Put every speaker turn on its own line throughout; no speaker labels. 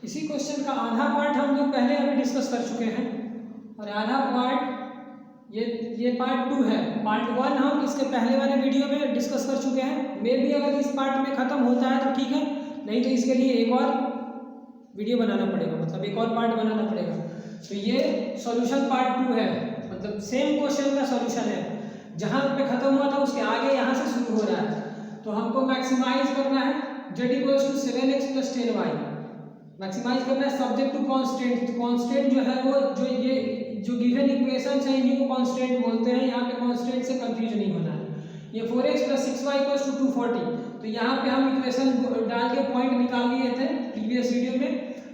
इसी क्वेश्चन का आधा पार्ट हम लोग पहले अभी डिस्कस कर चुके हैं और आधा पार्ट ये पार्ट 2 है। पार्ट 1 हम इसके पहले वाले वीडियो में डिस्कस कर चुके हैं। मे भी अगर इस पार्ट में ख़त्म होता है तो ठीक है, नहीं तो इसके लिए एक और वीडियो बनाना पड़ेगा, मतलब एक और पार्ट बनाना पड़ेगा। तो ये सॉल्यूशन पार्ट 2 है, मतलब सेम क्वेश्चन का सॉल्यूशन है। जहाँ पे ख़त्म हुआ था उसके आगे यहाँ से शुरू हो रहा है। तो हमको मैक्सिमाइज करना है z = 7x + 10y। मैक्सिमाइज करना है सब्जेक्ट टू कांस्टेंट। तो कांस्टेंट जो है वो जो गिवन इक्वेशन है इन्हीं को कांस्टेंट बोलते हैं। यहाँ पे कांस्टेंट से कंफ्यूज नहीं होना है। ये 4x + 6y = 240। तो यहाँ पे हम इक्वेशन डाल के पॉइंट निकाल लिए थे प्रीवियस वीडियो में।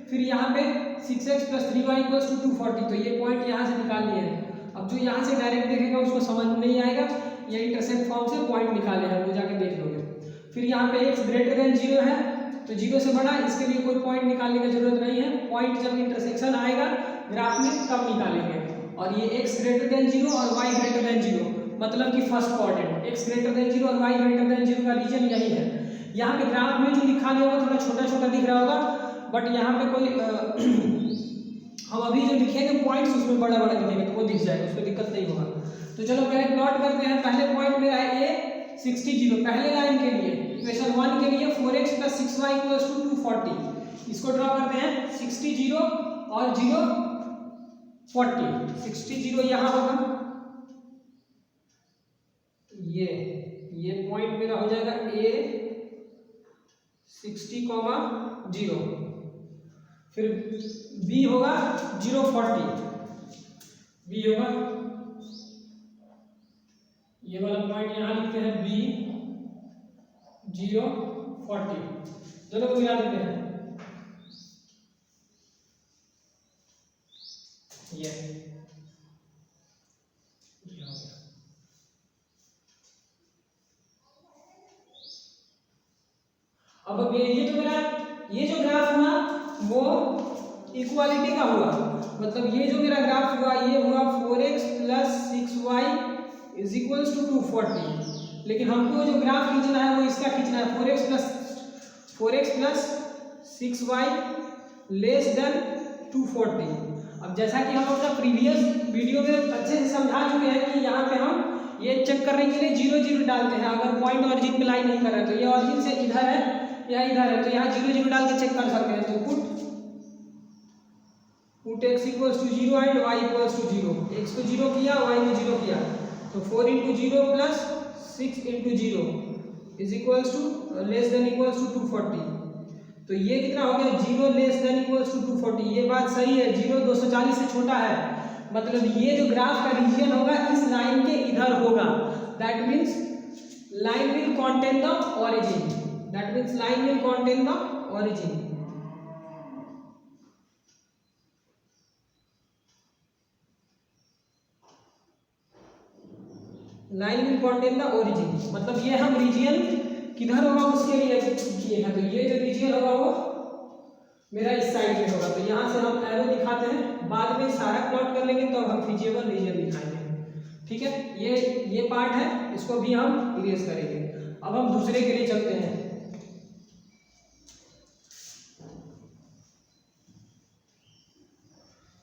फिर यहाँ पे 6x + 3y = 240। तो ये पॉइंट यहाँ से निकाल लिए हैं। अब जो यहाँ से डायरेक्ट देखेगा उसको समझ नहीं आएगा, ये इंटरसेप्ट फॉर्म से पॉइंट निकाले हैं, वो जाके देख लोगे। फिर यहाँ पे x > 0 है तो 0 से बड़ा, इसके लिए कोई पॉइंट निकालने की जरूरत नहीं है। पॉइंट जब इंटरसेक्शन आएगा ग्राफ में तब निकालेंगे। और ये x > 0 और y > 0, मतलब कि फर्स्ट क्वाड्रेंट x > 0 और y > 0 का रीजन यही है। यहाँ पे ग्राफ में जो लिखा गया वो थोड़ा छोटा छोटा दिख रहा होगा, बट यहाँ पे कोई हम अभी जो लिखेंगे पॉइंट्स उसमें बड़ा बड़ा लिखेंगे तो वो दिख जाएगा, उसमें दिक्कत नहीं होगा। तो चलो पहले प्लॉट करते हैं। पहले पॉइंट मेरा है a 60 0। पहले लाइन के लिए इक्वेशन 1 के लिए 4x + 6y = 240। इसको ड्रॉ करते हैं 60 0 और 0 40। 60 0 यहाँ होगा, ये पॉइंट मेरा हो जाएगा a 60, 0। फिर b होगा 0 40। b होगा, ये वाला पॉइंट यहाँ लिखते हैं b 0 40। दोनों को मिला देते हैं, ये हो गया। अब ये तो मेरा ये जो ग्राफ हुआ वो इक्वालिटी का हुआ, मतलब ये जो मेरा ग्राफ हुआ ये हुआ 4x + 6y = 240। लेकिन हमको जो ग्राफ खींचना है वो इसका खींचना है 4x + 6y < 240। अब जैसा कि हम अपना प्रीवियस वीडियो में अच्छे से समझा चुके हैं कि यहाँ पे हम ये चेक करने के लिए 0 0 डालते हैं। अगर पॉइंट ऑरिजिन पे लाई नहीं कर रहे तो ये ऑरिजिन से इधर है या इधर है, तो यहाँ 0 0 डाल के चेक कर सकते हैं। तो put x = 0 and y = 0। x को 0 किया, y को 0 किया, तो 4 × 0 + 6 × 0 < <= 240। तो ये कितना हो गया 0 < <= 240। ये बात सही है, 0 240 से छोटा है, मतलब ये जो ग्राफ का रीजन होगा इस लाइन के इधर होगा। That means line will contain the origin. That means line will contain the origin. Line will contain the origin, मतलब ये हम रीजन किधर होगा उसके लिए किए हैं। तो ये जो रीजन होगा वो मेरा इस साइड में होगा। तो यहाँ से हम एरो दिखाते हैं, बाद में सारा प्लॉट कर लेंगे तो हम फीजिबल रीजन दिखाएंगे। ठीक है, ये पार्ट है, इसको भी हम इरेज करेंगे। अब हम दूसरे के लिए चलते हैं।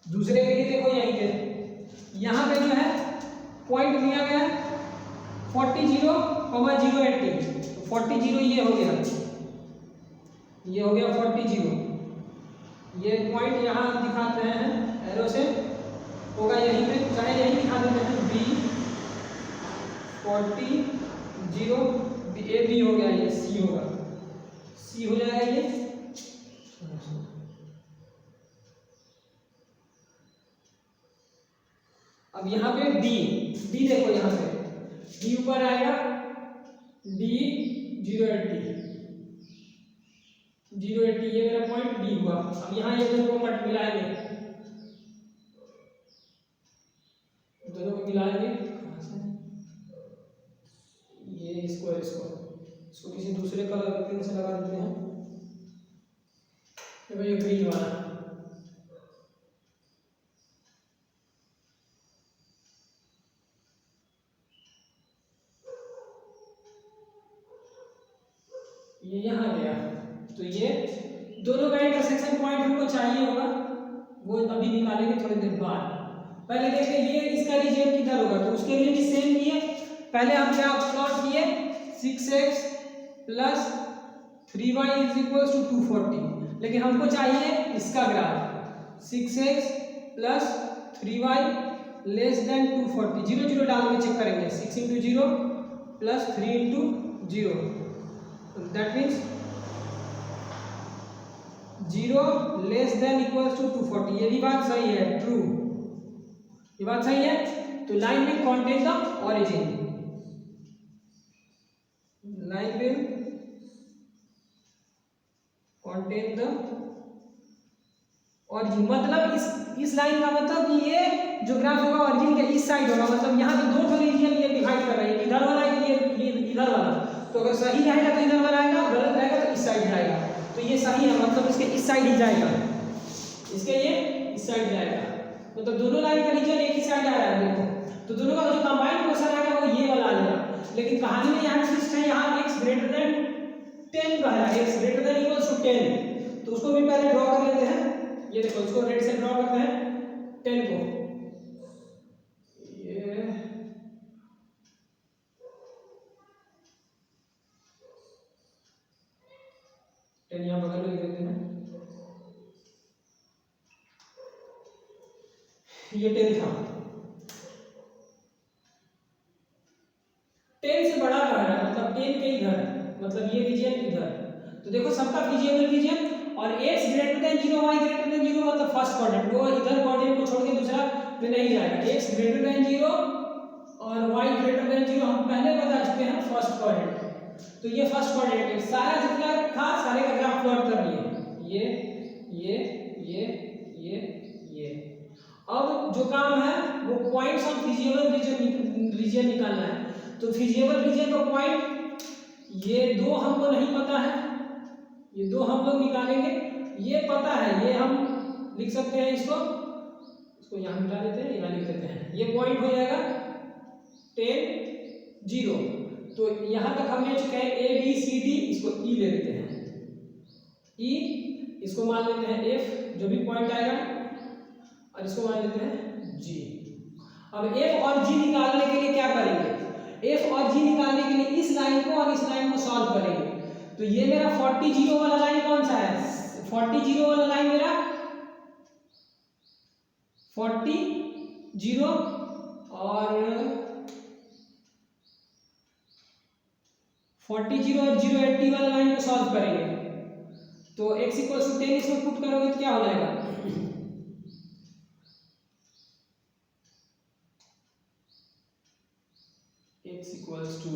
दूसरे के लिए देखो यहीं पे यहाँ पे जो है पॉइंट दिया गया है 40 0, 0 80। तो 40 0 ये हो गया 40 0। ये पॉइंट यहाँ दिखाते हैं एरो से, होगा यहीं पे, चाहे यहीं दिखा देते हैं b 40 0। ए बी हो गया, ये सी होगा, सी हो जाएगा ये। अब यहाँ पे डी देखो, यहाँ पे डी ऊपर आएगा डी 0 80। ये मेरा पॉइंट डी हुआ। अब यहाँ ये दोनों को कट मिलाएंगे, दोनों को मिलाएंगे कहाँ से, ये इसको किसी दूसरे कलर पेन से लगा देते हैं। देखो ये ग्रीन वाला, ये यहाँ गया, तो ये दोनों का इंटरसेक्शन पॉइंट हमको चाहिए होगा, वो अभी निकालेंगे थोड़ी देर बाद। पहले देखते हैं ये इसका रीजन किधर होगा, तो उसके लिए भी सेम किए। पहले हम क्या प्लॉट किए 6x plus 3y is equal to 240, लेकिन हमको चाहिए इसका graph 6x plus 3y less than 240। 0 0 डाल के चेक करेंगे, 6 into 0 plus 3 into 0, that means 0 less than equal to 240। ये भी बात सही है, ट्रू, ये बात सही है। तो लाइन में contain the origin, line will contain the origin, मतलब इस लाइन का मतलब कि ये जो ग्राफ होगा ऑरिजिन के इस साइड होगा, मतलब यहाँ पे दो रीजन ये डिवाइड कर रहे हैं, इधर वाला ये इधर वाला। तो अगर सही रहेगा तो इधर वाला आएगा, गलत रहेगा तो इस साइड जाएगा। तो ये सही है, मतलब इसके इस साइड ही जाएगा, इसके ये इस साइड जाएगा, मतलब दोनों लाइन का रीजन एक ही साइड आ रहा है। देखो तो दोनों का जो कंबाइंड पोर्शन आएगा वो ये वाला आ जाएगा, लेकिन कहानी में यहाँ ट्विस्ट है, यहाँ x ग्रेटर देन 10 का है, x greater than equals to 10। तो उसको भी पहले ड्रॉ कर लेते हैं। ये देखो इसको रेड से ड्रॉ करते हैं 10 को, ये 10 यहाँ बगल में लिख देते हैं, ये 10 था। 10 से बड़ा कह रहा है, मतलब 10 के इधर, मतलब ये रीजन इधर। तो देखो सबका फिजिबल रीजन, और x greater then 0 y greater than 0 मतलब फर्स्ट क्वाड्रेंट, वो इधर क्वाड्रेंट को छोड़ के दूसरा में नहीं जाएगा। x ग्रेटर देन 0 और y ग्रेटर देन 0 हम पहले बता चुके हैं फर्स्ट क्वाड्रेंट। तो ये फर्स्ट क्वाड्रेंट है, सारा जितना था सारे का ग्राफ प्लॉट कर लिए, ये। अब जो काम है वो पॉइंट्स ऑफ फिजिबल रीजन निकालना है। तो फिजिबल रीजन का पॉइंट ये दो हमको नहीं पता है, ये दो हम लोग निकालेंगे। ये पता है, ये हम लिख सकते हैं, इसको यहाँ मिटा देते हैं, यहाँ लिख देते हैं। ये पॉइंट हो जाएगा 10 0। तो यहाँ तक हम ले चुके हैं ए बी सी डी, इसको ई ले लेते हैं, ई, इसको मान लेते हैं एफ जो भी पॉइंट आएगा, और इसको मान लेते हैं जी। अब एफ और जी निकालने के लिए क्या करेंगे, एफ और जी निकालने के लिए इस लाइन को और इस लाइन को सॉल्व करेंगे। तो ये मेरा 40 0 वाला लाइन कौन सा है, 40 0 वाला लाइन मेरा 40 0 और 40 0 और 0 80 वाला लाइन को सॉल्व करेंगे। तो x इक्वल टू 10 इसमें पुट करोगे तो क्या हो जाएगा, x इक्वल्स टू